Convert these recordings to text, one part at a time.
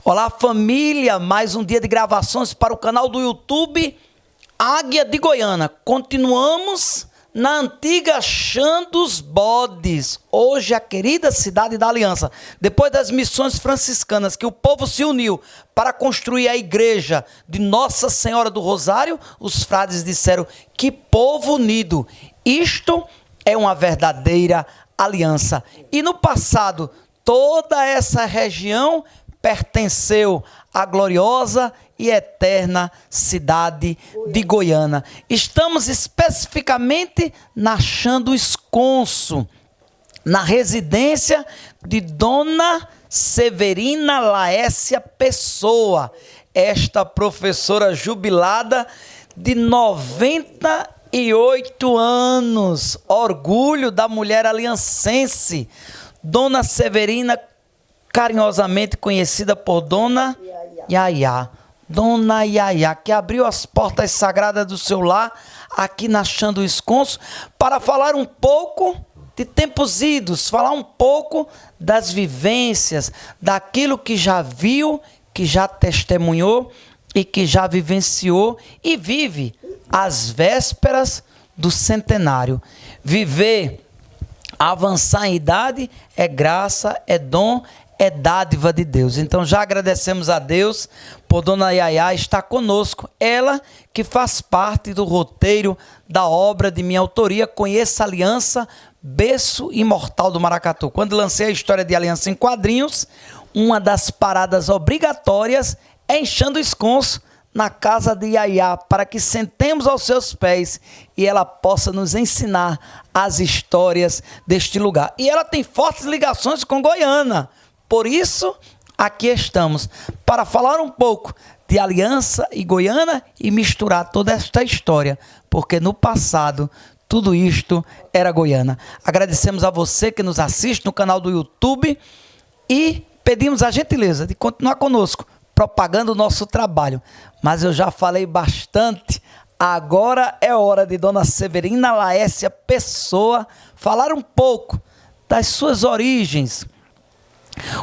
Olá, família! Mais um dia de gravações para o canal do YouTube Águia de Goiânia. Continuamos na antiga Chã dos Bodes, hoje a querida cidade da Aliança. Depois das missões franciscanas que o povo se uniu para construir a igreja de Nossa Senhora do Rosário, os frades disseram: que povo unido! Isto é uma verdadeira aliança. E no passado, toda essa região pertenceu à gloriosa e eterna cidade de Goiânia. Estamos especificamente na Chã do Esconso, na residência de Dona Severina Laécia Pessoa, esta professora jubilada de 98 anos, orgulho da mulher aliancense. Dona Severina, carinhosamente conhecida por Dona Yaya. Dona Yaya, que abriu as portas sagradas do seu lar, aqui na Chã do Esconso, para falar um pouco de tempos idos, falar um pouco das vivências, daquilo que já viu, que já testemunhou e que já vivenciou e vive às vésperas do centenário. Viver, avançar em idade é graça, é dom, é dádiva de Deus. Então já agradecemos a Deus por Dona Yaya estar conosco. Ela que faz parte do roteiro da obra de minha autoria, Conheça a Aliança, Berço Imortal do Maracatu. Quando lancei a história de Aliança em quadrinhos, uma das paradas obrigatórias é em Chã do Esconso, na casa de Yaya, para que sentemos aos seus pés e ela possa nos ensinar as histórias deste lugar. E ela tem fortes ligações com Goiânia. Por isso, aqui estamos, para falar um pouco de Aliança e Goiânia e misturar toda esta história, porque no passado tudo isto era Goiânia. Agradecemos a você que nos assiste no canal do YouTube e pedimos a gentileza de continuar conosco, propagando o nosso trabalho. Mas eu já falei bastante, agora é hora de Dona Severina Laécia Pessoa falar um pouco das suas origens,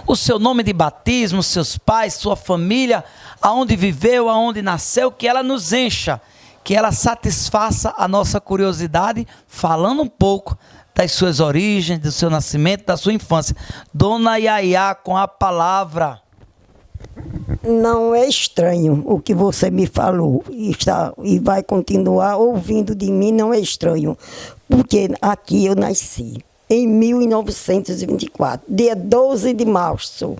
o seu nome de batismo, seus pais, sua família, aonde viveu, aonde nasceu, que ela nos encha, que ela satisfaça a nossa curiosidade, falando um pouco das suas origens, do seu nascimento, da sua infância. Dona Yaya, com a palavra. Não é estranho o que você me falou e vai continuar ouvindo de mim, não é estranho, porque aqui eu nasci em 1924, dia 12 de março.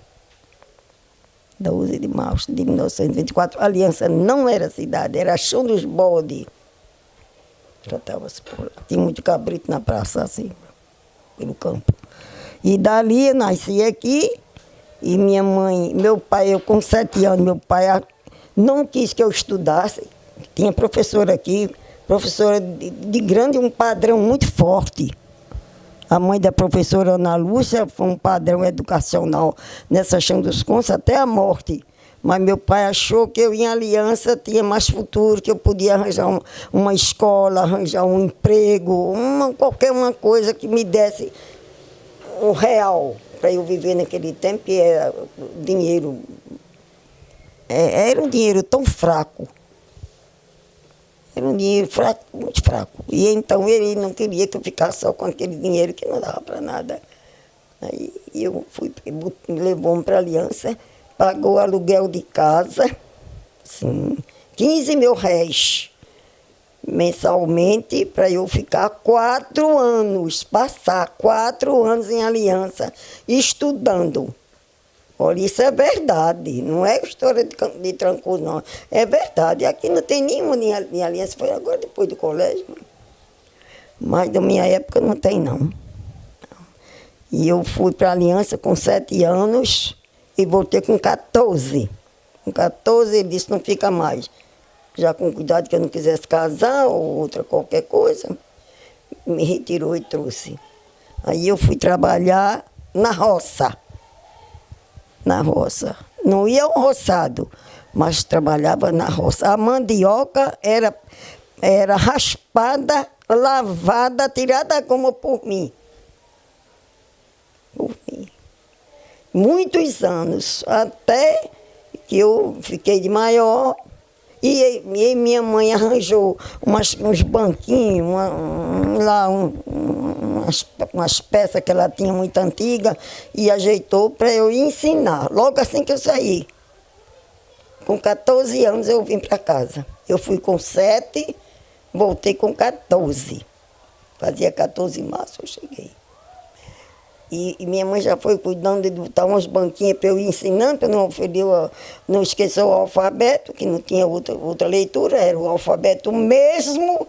12 de março de 1924, a Aliança não era cidade, era Chã dos Bodes. Tinha muito cabrito na praça, assim, pelo campo. E dali eu nasci aqui, e minha mãe, meu pai, eu com 7 anos, meu pai não quis que eu estudasse. Tinha professora aqui, professora de grande, um padrão muito forte. A mãe da professora Ana Lúcia foi um padrão educacional nessa Chã dos Esconso até a morte. Mas meu pai achou que eu em Aliança tinha mais futuro, que eu podia arranjar uma escola, arranjar um emprego, qualquer uma coisa que me desse um real para eu viver naquele tempo, que era dinheiro. Era um dinheiro tão fraco. Era um dinheiro fraco, muito fraco. E então ele não queria que eu ficasse só com aquele dinheiro que não dava para nada. Aí eu fui, me levou para a Aliança, pagou aluguel de casa, assim, 15 mil réis mensalmente, para eu ficar 4 anos, passar 4 anos em Aliança, estudando. Olha, isso é verdade, não é história de Trancoso, não. É verdade, aqui não tem nenhuma em Aliança, foi agora depois do colégio. Mas da minha época não tem, não. E eu fui para a Aliança com 7 anos e voltei com 14. Com 14 ele disse, não fica mais. Já com cuidado que eu não quisesse casar ou outra qualquer coisa, me retirou e trouxe. Aí eu fui trabalhar na roça. Na roça. Não ia ao roçado, mas trabalhava na roça. A mandioca era raspada, lavada, tirada como por mim. Por mim. Muitos anos, até que eu fiquei de maior. E minha mãe arranjou uns banquinhos, umas peças que ela tinha muito antiga e ajeitou para eu ensinar. Logo assim que eu saí. Com 14 anos eu vim para casa. Eu fui com 7, voltei com 14. Fazia 14 de março eu cheguei. E minha mãe já foi cuidando de botar umas banquinhas para eu ir ensinando, para não esquecer o alfabeto, que não tinha outra leitura, era o alfabeto mesmo.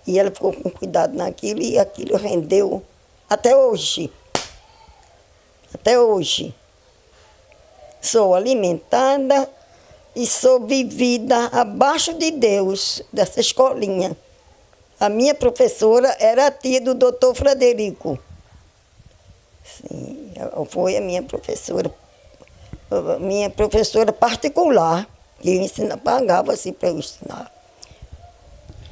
E ela ficou com cuidado naquilo e aquilo rendeu até hoje. Até hoje. Sou alimentada e sou vivida abaixo de Deus, dessa escolinha. A minha professora era a tia do doutor Frederico. Sim, foi a minha professora particular, que pagava assim para eu ensinar.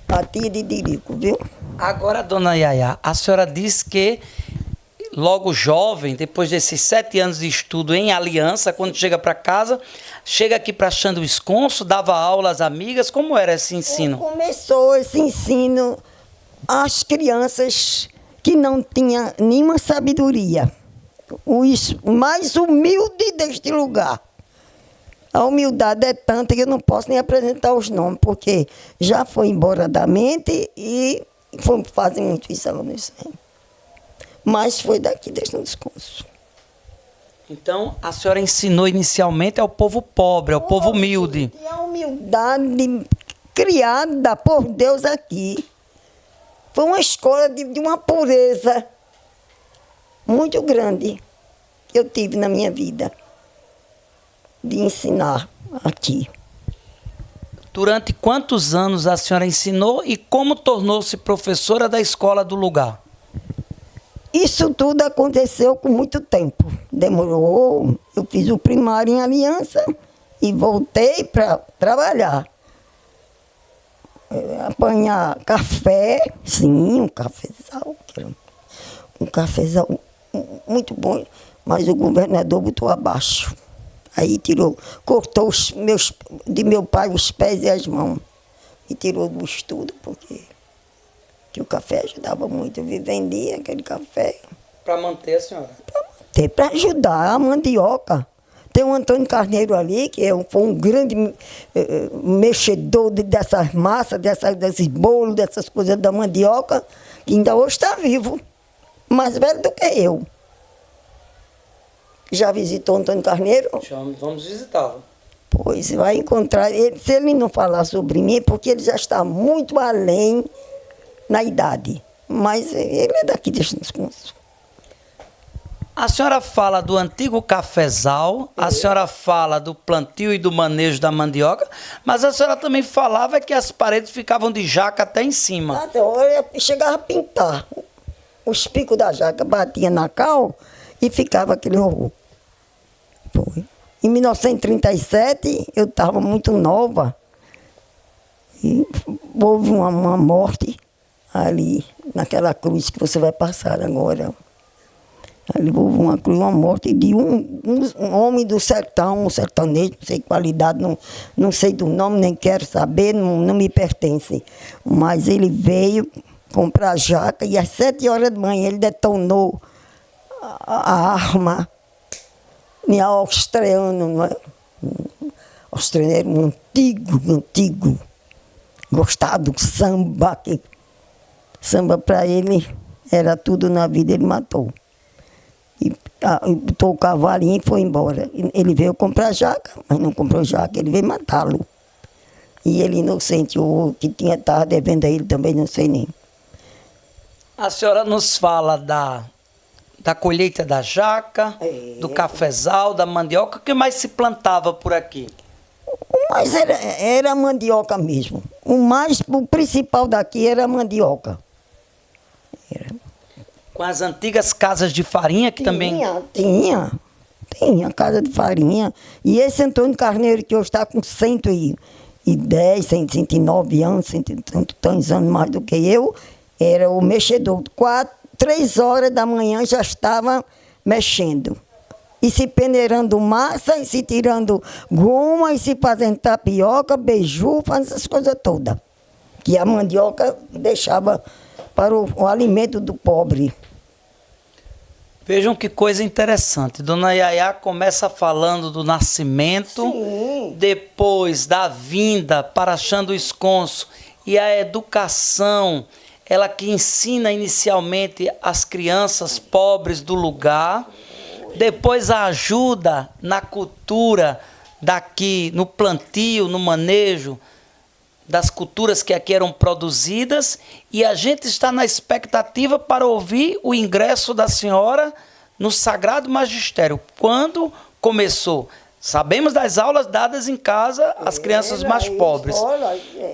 A tia de Dirico, viu? Agora, dona Yaya, a senhora diz que logo jovem, depois desses 7 anos de estudo em Aliança, quando chega para casa, chega aqui para Xande Visconso, dava aula às amigas, como era esse ensino? Começou esse ensino às crianças que não tinham nenhuma sabedoria. O mais humilde deste lugar. A humildade é tanta que eu não posso nem apresentar os nomes, porque já foi embora da mente e fazem muitos anos. Mas foi daqui deste Visconso. Então, a senhora ensinou inicialmente ao povo pobre, ao povo humilde. E a humildade criada por Deus aqui. Foi uma escola de uma pureza muito grande que eu tive na minha vida, de ensinar aqui. Durante quantos anos a senhora ensinou e como tornou-se professora da escola do lugar? Isso tudo aconteceu com muito tempo. Demorou, eu fiz o primário em Aliança e voltei para trabalhar. Apanhar café, sim, um cafezal, um cafezal muito bom, mas o governador botou abaixo. Aí cortou de meu pai os pés e as mãos e tirou do estudo, porque o café ajudava muito. Eu vendia aquele café. Para manter a senhora? Para ajudar a mandioca. Tem o Antônio Carneiro ali, que foi um grande mexedor dessas massas, desses bolos, dessas coisas da mandioca, que ainda hoje está vivo, mais velho do que eu. Já visitou o Antônio Carneiro? Vamos visitá-lo. Pois, vai encontrar ele. Se ele não falar sobre mim, é porque ele já está muito além na idade. Mas ele é daqui deste Visconso. A senhora fala do antigo cafezal, a senhora fala do plantio e do manejo da mandioca, mas a senhora também falava que as paredes ficavam de jaca até em cima. Então, eu chegava a pintar. Os picos da jaca batia na cal e ficava aquele horror. Foi. Em 1937, eu estava muito nova e houve uma morte ali, naquela cruz que você vai passar agora. Ali houve uma morte de um homem do sertão, um sertanejo, não sei qualidade, não sei do nome, nem quero saber, não me pertence. Mas ele veio comprar jaca e às 7 horas da manhã ele detonou a arma em australiano, não é? Australiano era um antigo, gostado do samba, que samba para ele era tudo na vida, ele matou. E botou o cavalinho e foi embora. Ele veio comprar jaca, mas não comprou jaca, ele veio matá-lo. E ele inocente, o que estava devendo a ele também, não sei nem. A senhora nos fala da colheita da jaca, do cafezal, da mandioca. O que mais se plantava por aqui? Mas era mandioca mesmo. O principal daqui era a mandioca. Com as antigas casas de farinha que também... Tinha casa de farinha. E esse Antônio Carneiro, que hoje está com 110, 109 anos, tantos anos mais do que eu, era o mexedor. 3 horas da manhã já estava mexendo. e se peneirando massa, e se tirando goma, e se fazendo tapioca, beiju, fazendo essas coisas todas. Que a mandioca deixava para o alimento do pobre. Vejam que coisa interessante. Dona Yaya começa falando do nascimento, Sim. depois da vinda para Chã do Esconso e a educação, ela que ensina inicialmente as crianças pobres do lugar, depois a ajuda na cultura daqui, no plantio, no manejo das culturas que aqui eram produzidas, e a gente está na expectativa para ouvir o ingresso da senhora no Sagrado Magistério. Quando começou? Sabemos das aulas dadas em casa às crianças mais pobres.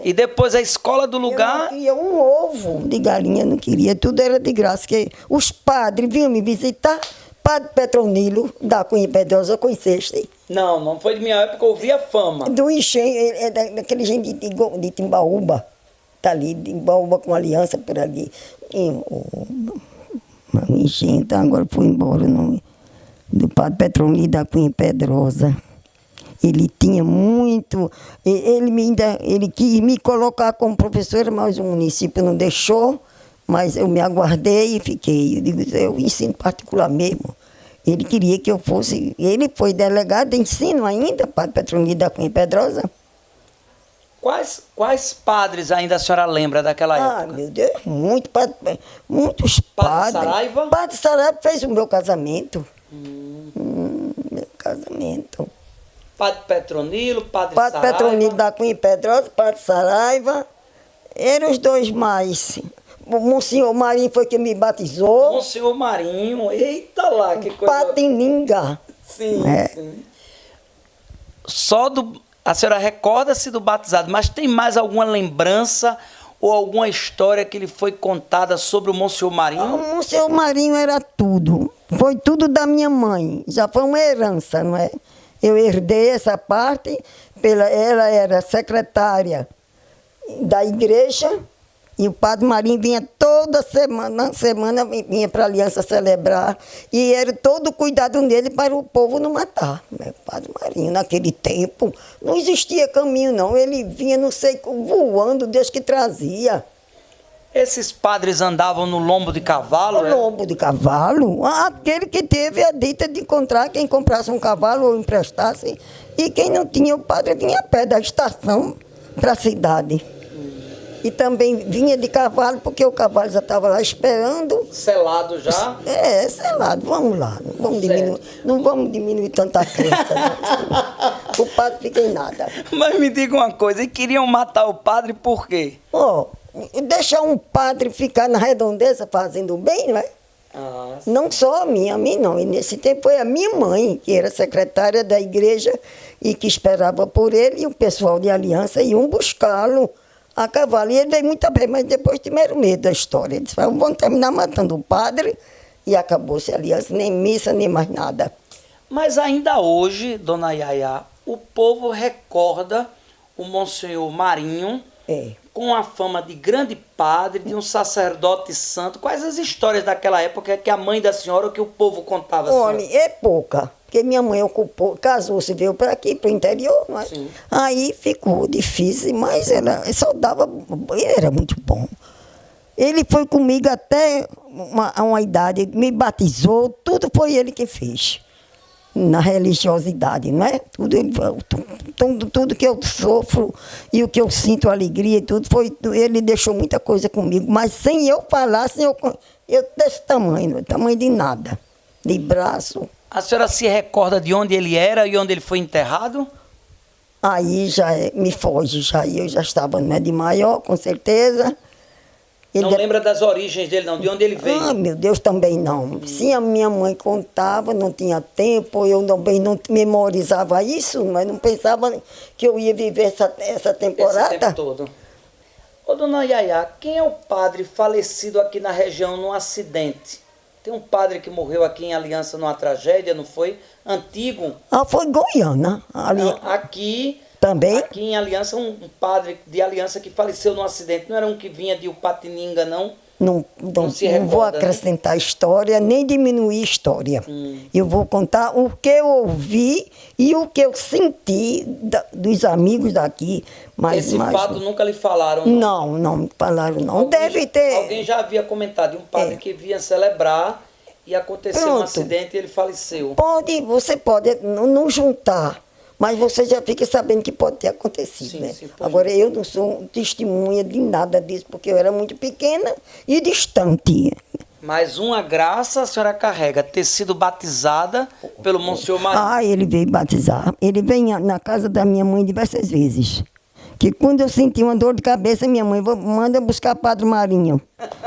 E depois a escola do lugar... Eu não queria um ovo de galinha, não queria. Tudo era de graça. Que os padres vinham me visitar. Padre Petronilo, da Cunha Pedrosa, conheceste? Não foi de minha época, eu ouvi a fama. Do engenho, daquele gente de Timbaúba. Tá ali, de Timbaúba com aliança por ali. O engenho, tá, agora foi embora o nome. Do Padre Petronilo da Cunha Pedrosa. Ele tinha muito... Ele quis me colocar como professora, mas o município não deixou. Mas eu me aguardei e fiquei. Eu digo, eu ensino particular mesmo. Ele queria que eu fosse... Ele foi delegado de ensino ainda, Padre Petronilo da Cunha Pedrosa. Quais padres ainda a senhora lembra daquela época? Ah, meu Deus, muitos padres. Saraiva? Padre Saraiva fez o meu casamento. Meu casamento. Padre Petronilo, Padre Padre Saraiva. Petronilo da Cunha Pedrosa, Padre Saraiva. Eram os dois mais. O Monsenhor Marinho foi que me batizou. Monsenhor Marinho, eita lá, que coisa... Patininga. Sim. A senhora recorda-se do batizado, mas tem mais alguma lembrança ou alguma história que lhe foi contada sobre o Monsenhor Marinho? O Monsenhor Marinho era tudo. Foi tudo da minha mãe. Já foi uma herança, não é? Eu herdei essa parte. Ela era secretária da igreja. E o Padre Marinho vinha toda semana vinha para a Aliança celebrar. E era todo o cuidado dele para o povo não matar. O Padre Marinho, naquele tempo, não existia caminho, não. Ele vinha, não sei, voando, Deus que trazia. Esses padres andavam no lombo de cavalo? No lombo de cavalo? Aquele que teve a dita de encontrar quem comprasse um cavalo ou emprestasse. E quem não tinha, o padre vinha a pé da estação para a cidade. E também vinha de cavalo, porque o cavalo já estava lá esperando. Selado já? Selado. Vamos lá. Não vamos diminuir tanta crença. Não. O padre fica em nada. Mas me diga uma coisa, e queriam matar o padre por quê? Deixar um padre ficar na redondeza fazendo bem, não é? Não só a mim não. E nesse tempo foi a minha mãe, que era secretária da igreja e que esperava por ele, e o pessoal de aliança iam buscá-lo a cavalo. E ele veio muito bem, mas depois tiveram medo da história. Eles falaram, vão terminar matando o padre, e acabou-se a aliança, nem missa, nem mais nada. Mas ainda hoje, dona Yaya, o povo recorda o Monsenhor Marinho com a fama de grande padre, de um sacerdote santo. Quais as histórias daquela época que a mãe da senhora, que o povo contava? Olha, é pouca. Porque minha mãe casou-se, veio para aqui, para o interior, não é? Sim. Aí ficou difícil, mas ela só dava, ele era muito bom. Ele foi comigo até uma idade, me batizou, tudo foi ele que fez. Na religiosidade, não é? Tudo que eu sofro e o que eu sinto, alegria e tudo, ele deixou muita coisa comigo. Mas sem eu falar, eu desse tamanho de nada, de braço. A senhora se recorda de onde ele era e onde ele foi enterrado? Aí me foge, eu já estava de maior, com certeza. Não lembra das origens dele, não? De onde ele veio? Ah, meu Deus, também não. Se a minha mãe contava, não tinha tempo, eu também não memorizava isso, mas não pensava que eu ia viver essa temporada. Esse tempo todo. Ô, dona Yaya, quem é o padre falecido aqui na região num acidente? Tem um padre que morreu aqui em Aliança numa tragédia, não foi? Antigo. Foi Goiânia. Não, aqui... Também? Aqui em Aliança, um padre de Aliança que faleceu num acidente. Não era um que vinha de Upatininga, não? Não se vou recorda, acrescentar história, nem diminuir história. Eu vou contar o que eu ouvi e o que eu senti dos amigos daqui. Esse fato nunca lhe falaram? Não me falaram não. Deve ter. Alguém já havia comentado de um padre que vinha celebrar e aconteceu um acidente e ele faleceu. Você pode não juntar, mas você já fica sabendo que pode ter acontecido, sim, né? Sim, agora, eu não sou testemunha de nada disso, porque eu era muito pequena e distante. Mas uma graça a senhora carrega, ter sido batizada pelo Monsenhor Marinho. Ele veio batizar. Ele veio na casa da minha mãe diversas vezes. Que quando eu senti uma dor de cabeça, minha mãe manda buscar Padre Marinho.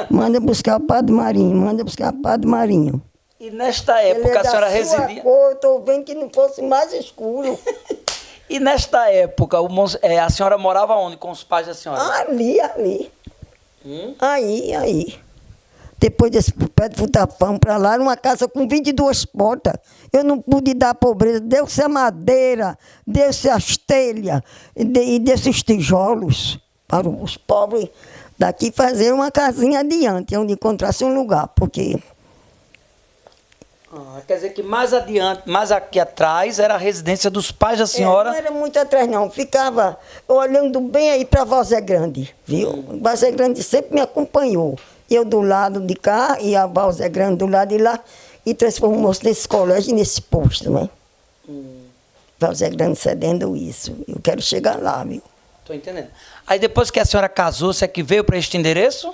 Manda buscar o Padre Marinho, manda buscar o Padre Marinho. E nesta época a senhora residia... Eu estou vendo que não fosse mais escuro. E nesta época a senhora morava onde com os pais da senhora? Ali. Aí. Depois desse pé de Futapão para lá, era uma casa com 22 portas. Eu não pude dar pobreza. Deu-se a madeira, deu-se as telhas e deu-se os tijolos para os pobres daqui fazer uma casinha adiante, onde encontrasse um lugar, porque... quer dizer que mais adiante, mais aqui atrás, era a residência dos pais da senhora? Não era muito atrás, não. Ficava olhando bem aí para Vazé Grande, viu? Vazé Grande sempre me acompanhou. Eu do lado de cá e a Vazé Grande do lado de lá, e transformou-se nesse colégio e nesse posto, né? Vazé Grande cedendo isso. Eu quero chegar lá, viu? Estou entendendo. Aí depois que a senhora casou, você é que veio para este endereço?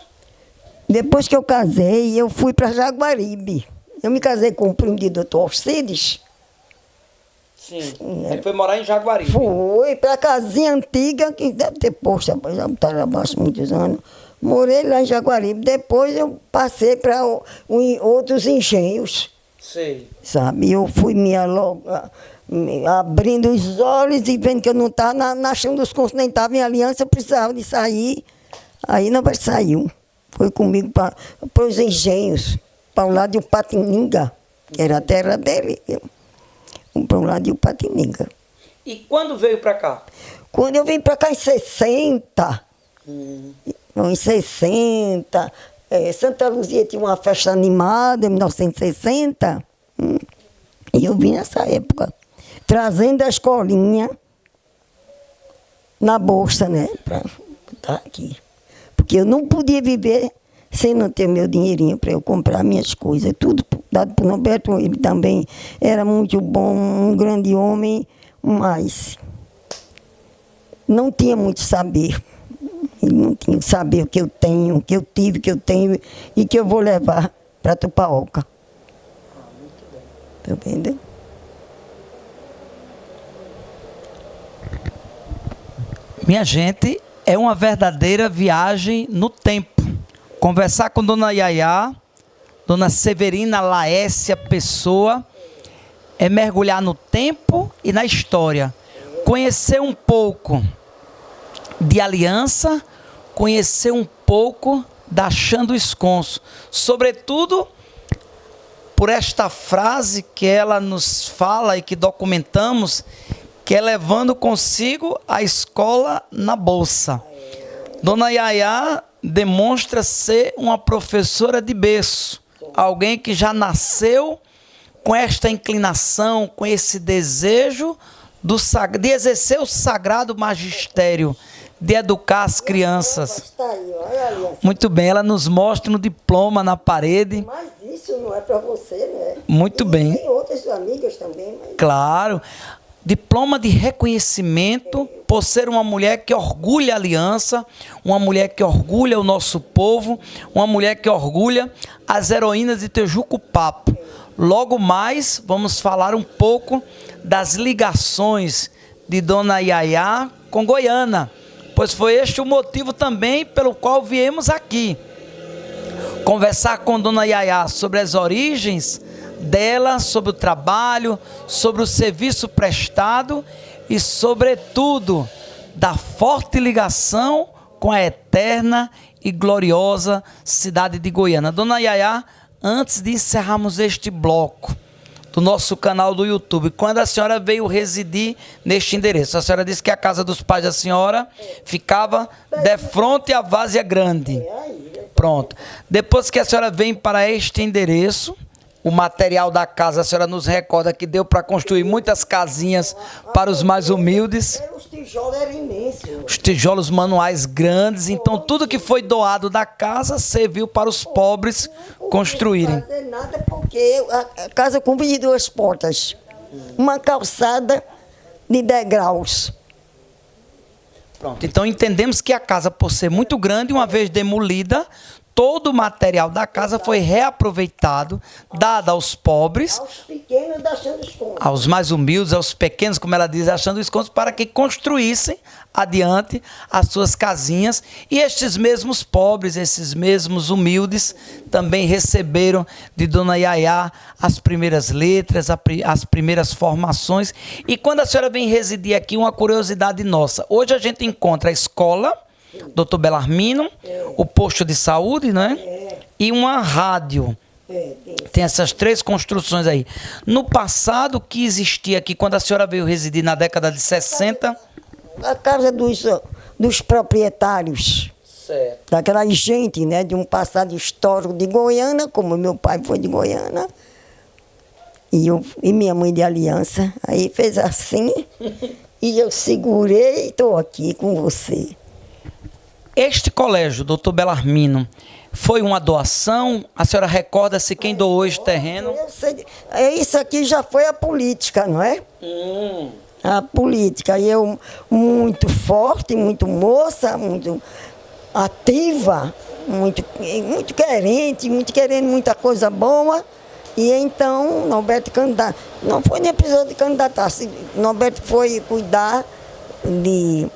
Depois que eu casei, eu fui para Jaguaribe. Eu me casei com o primo de doutor Alcides. Sim. Ele foi morar em Jaguaribe. Foi para a casinha antiga, que deve ter posto, já botaram abaixo muitos anos. Morei lá em Jaguaribe. Depois eu passei para outros engenhos. Sei. Sabe? Eu fui abrindo os olhos e vendo que eu não estava na chão dos cursos, nem estava em aliança, eu precisava de sair. Aí não saiu. Foi comigo para os engenhos, para o lado de Upatininga, que era a terra dele. Para o lado de Upatininga. E quando veio para cá? Quando eu vim para cá em 60. Em 60. Santa Luzia tinha uma festa animada em 1960. E eu vim nessa época, trazendo a escolinha na bolsa, né? Para estar aqui. Porque eu não podia viver sem não ter meu dinheirinho para eu comprar minhas coisas. Tudo dado por Norberto, ele também era muito bom, um grande homem, mas não tinha muito saber. Ele não tinha saber o que eu tenho, o que eu tive, o que eu tenho e que eu vou levar para Tupaoca. Tá vendo? Minha gente, é uma verdadeira viagem no tempo. Conversar com Dona Yaya, Dona Severina Laécia Pessoa, é mergulhar no tempo e na história. Conhecer um pouco de Aliança, conhecer um pouco da Chã do Esconso. Sobretudo, por esta frase que ela nos fala e que documentamos, que é levando consigo a escola na bolsa. Dona Yaya demonstra ser uma professora de berço, alguém que já nasceu com esta inclinação, com esse desejo de exercer o sagrado magistério, de educar as crianças. Muito bem, ela nos mostra um diploma na parede. Mas isso não é para você, né? Muito bem. Tem outras amigas também. Mas... Claro. Diploma de reconhecimento por ser uma mulher que orgulha a Aliança, uma mulher que orgulha o nosso povo, uma mulher que orgulha as heroínas de Tejuco Papo. Logo mais, vamos falar um pouco das ligações de Dona Yaya com Goiânia, pois foi este o motivo também pelo qual viemos aqui. Conversar com Dona Yaya sobre as origens dela, sobre o trabalho, sobre o serviço prestado e, sobretudo, da forte ligação com a eterna e gloriosa cidade de Goiânia. Dona Yaya, antes de encerrarmos este bloco do nosso canal do YouTube, quando a senhora veio residir neste endereço? A senhora disse que a casa dos pais da senhora ficava de frente à Várzea Grande. Pronto. Depois que a senhora vem para este endereço, o material da casa, a senhora nos recorda que deu para construir muitas casinhas para os mais humildes. Os tijolos eram imensos. Os tijolos manuais grandes. Então, tudo que foi doado da casa serviu para os pobres construírem. Não fazer nada porque a casa com 22 portas. Uma calçada de degraus. Pronto. Então, entendemos que a casa, por ser muito grande, uma vez demolida, todo o material da casa foi reaproveitado, dado aos pobres, Aos pequenos achando os contos. aos mais humildes, aos pequenos, como ela diz, achando os contos, para que construíssem adiante as suas casinhas. E estes mesmos pobres, esses mesmos humildes, também receberam de Dona Yaya as primeiras letras, as primeiras formações. E quando a senhora vem residir aqui, uma curiosidade nossa. Hoje a gente encontra a escola Dr. Belarmino, o posto de saúde, né? E uma rádio. Tem essas três construções aí. No passado, o que existia aqui, quando a senhora veio residir na década de 60? A casa dos proprietários. Certo. Daquela gente, né? De um passado histórico de Goiânia, como meu pai foi de Goiânia. E minha mãe de Aliança. Aí fez assim. E eu segurei e estou aqui com você. Este colégio, Dr. Belarmino, foi uma doação? A senhora recorda-se quem doou este terreno? Eu sei, isso aqui já foi a política, não é? A política. E eu, muito forte, muito moça, muito ativa, muito querendo muita coisa boa. E então, Norberto candidato. Não foi nem precisou de candidatar. Norberto foi cuidar de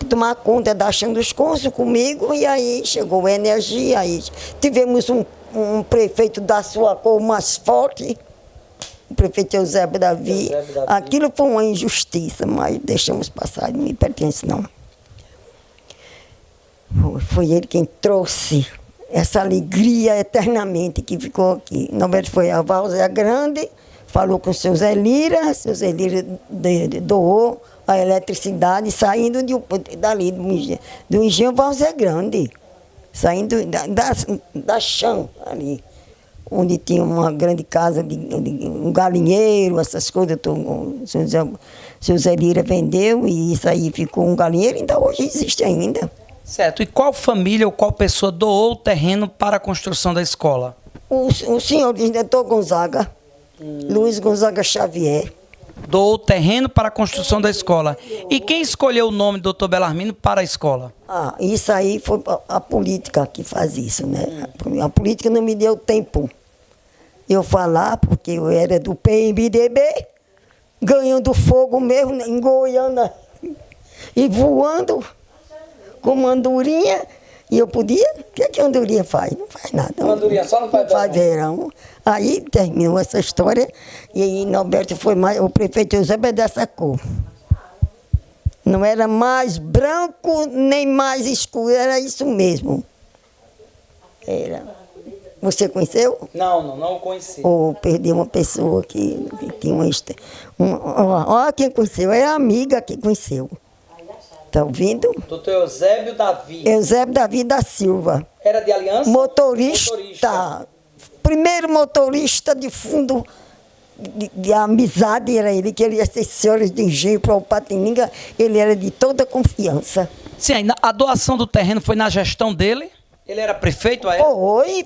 tomar conta da Chão dos Cônsules comigo, e aí chegou a energia, aí tivemos um prefeito da sua cor mais forte, o prefeito Eusébio Davi. Aquilo foi uma injustiça, mas deixamos passar, não me pertence não. Foi ele quem trouxe essa alegria eternamente que ficou aqui. Norberto foi a Várzea Grande, falou com o seu Zé Lira doou a eletricidade saindo dali do engenho Várzea Grande, saindo da chão ali, onde tinha uma grande casa, um galinheiro, essas coisas. O seu Zé Lira vendeu e isso aí ficou um galinheiro, ainda hoje existe ainda. Certo. E qual família ou qual pessoa doou o terreno para a construção da escola? O senhor Doutor Gonzaga, Luiz Gonzaga Xavier. Doou o terreno para a construção da escola. E quem escolheu o nome do Dr. Belarmino para a escola? Isso aí foi a política que faz isso, né? A política não me deu tempo eu falar, porque eu era do PMDB, ganhando fogo mesmo em Goiânia e voando com andorinha. E eu podia... O que a andorinha faz? Não faz nada. A andorinha só não faz verão. Aí terminou essa história. E aí Norberto foi mais... O prefeito Eusébio dessa cor. Não era mais branco, nem mais escuro. Era isso mesmo. Era. Você conheceu? Não conheci. Ou perdi uma pessoa que tinha uma... Olha quem conheceu. É a amiga que conheceu. Está ouvindo? Doutor Eusébio Davi. Eusébio Davi da Silva. Era de Aliança? Motorista. Primeiro motorista de fundo de amizade era ele, que ele ia ser senhores de engenho para o Patininga. Ele era de toda confiança. Sim, a doação do terreno foi na gestão dele? Ele era prefeito à época?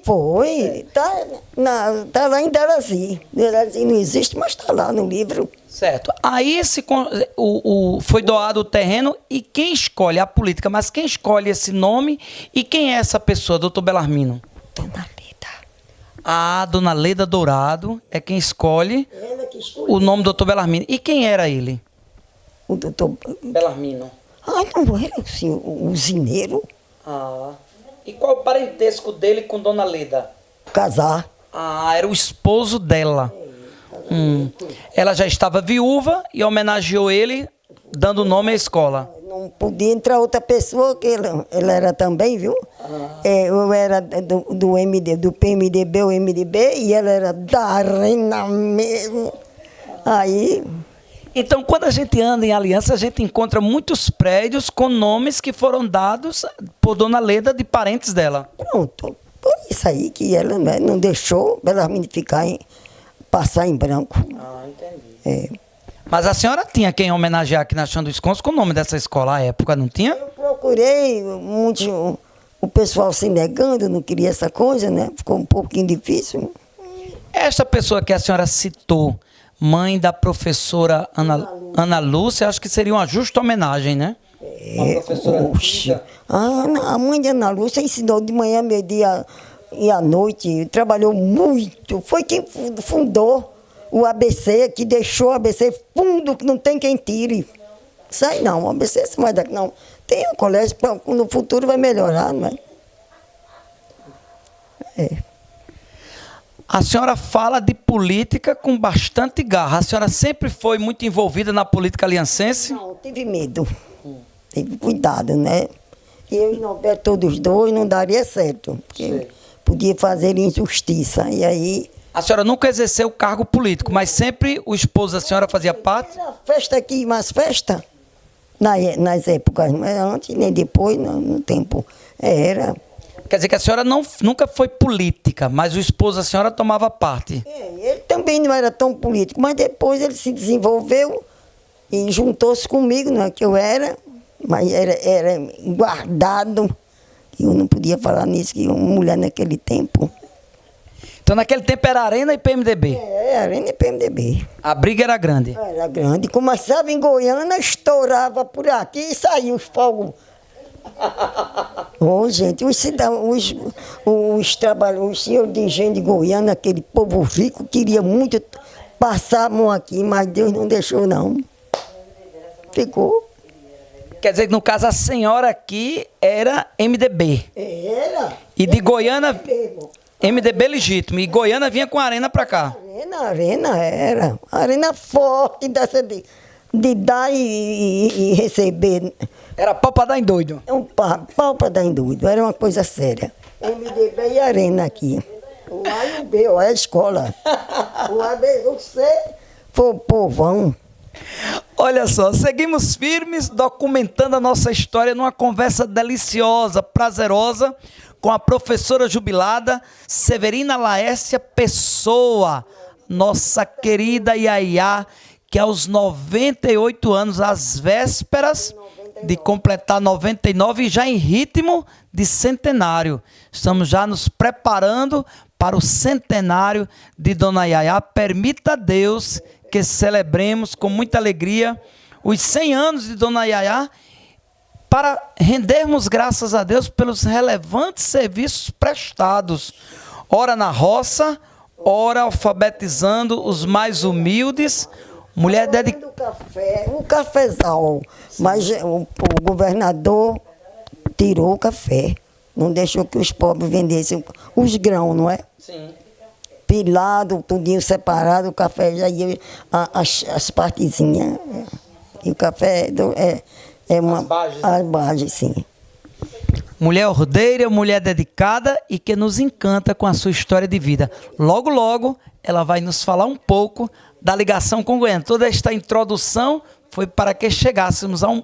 Foi. Tá lá em Derazi. Derazi não existe, mas está lá no livro. Certo. Aí foi doado o terreno e quem escolhe a política, mas quem escolhe esse nome e quem é essa pessoa, doutor Belarmino? Dona Leda. Dona Leda Dourado é quem escolhe Ela que escolheu. o nome do doutor Belarmino. E quem era ele? O doutor... Belarmino. Não era assim, o usineiro. E qual o parentesco dele com Dona Leda? Casar. Era o esposo dela. Ela já estava viúva e homenageou ele, dando nome à escola. Não podia entrar outra pessoa, que ela era também, viu? Eu era do PMDB, o MDB, e ela era da Arena mesmo. Aí... Então, quando a gente anda em Aliança, a gente encontra muitos prédios com nomes que foram dados por Dona Leda de parentes dela. Pronto. Foi isso aí que ela, né, não deixou ela me passar em branco. Ah, entendi. É. Mas a senhora tinha quem homenagear aqui na Chão dos Contos com o nome dessa escola à época, não tinha? Eu procurei muito, o pessoal se negando, não queria essa coisa, né? Ficou um pouquinho difícil. Esta pessoa que a senhora citou, mãe da professora Ana Lúcia, acho que seria uma justa homenagem, né? Uma professora antiga. A mãe de Ana Lúcia ensinou de manhã, meio-dia e à noite, trabalhou muito. Foi quem fundou o ABC, que deixou o ABC fundo, que não tem quem tire. Sai não, o ABC se vai daqui, não. Tem um colégio, no futuro vai melhorar, não é? É. A senhora fala de política com bastante garra. A senhora sempre foi muito envolvida na política aliancense? Não, tive medo. Tive cuidado, né? Eu e Norberto, todos dois, não daria certo. Porque podia fazer injustiça. E aí... A senhora nunca exerceu cargo político, mas sempre o esposo da senhora fazia parte? Era festa aqui, mais festa. Nas épocas, não era antes nem depois, no tempo. Era... Quer dizer que a senhora nunca foi política, mas o esposo da senhora tomava parte. Ele também não era tão político, mas depois ele se desenvolveu e juntou-se comigo, não é que eu era, mas era guardado. Eu não podia falar nisso, que uma mulher naquele tempo. Então naquele tempo era Arena e PMDB? Arena e PMDB. A briga era grande? Era grande. Começava em Goiânia, estourava por aqui e saía os fogos. Gente, os senhores de engenho de Goiânia, aquele povo rico, queria muito passar a mão aqui, mas Deus não deixou, não. Ficou. Quer dizer que, no caso, a senhora aqui era MDB. Era. E de Goiânia, MDB legítimo. E Goiânia vinha com a Arena pra cá. Arena era. Arena forte dessa de dar e receber. Era pau pra dar em doido. É um pau pra dar em doido. Era uma coisa séria. MDB e Arena aqui. O A e o B, ó, é a escola. O A, B, você foi o povão. Olha só, seguimos firmes documentando a nossa história numa conversa deliciosa, prazerosa, com a professora jubilada Severina Laércia Pessoa, nossa querida Iaiá, que aos 98 anos, às vésperas de completar 99, já em ritmo de centenário. Estamos já nos preparando para o centenário de Dona Iaiá. Permita Deus que celebremos com muita alegria os 100 anos de Dona Iaiá, para rendermos graças a Deus pelos relevantes serviços prestados, ora na roça, ora alfabetizando os mais humildes, mulher dedicada. O cafezal, mas o governador tirou o café, não deixou que os pobres vendessem os grãos, não é? Sim. Pilado, tudinho separado, o café já ia as partezinhas. E o café é uma... As bases, sim. Mulher ordeira, mulher dedicada e que nos encanta com a sua história de vida. Logo, logo, ela vai nos falar um pouco da ligação com Goiânia. Toda esta introdução foi para que chegássemos a um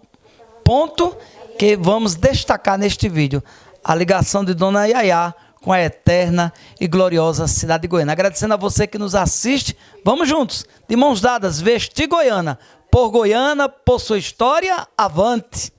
ponto que vamos destacar neste vídeo. A ligação de Dona Iaiá com a eterna e gloriosa cidade de Goiânia. Agradecendo a você que nos assiste. Vamos juntos, de mãos dadas, vestir Goiânia. Por Goiânia, por sua história, avante!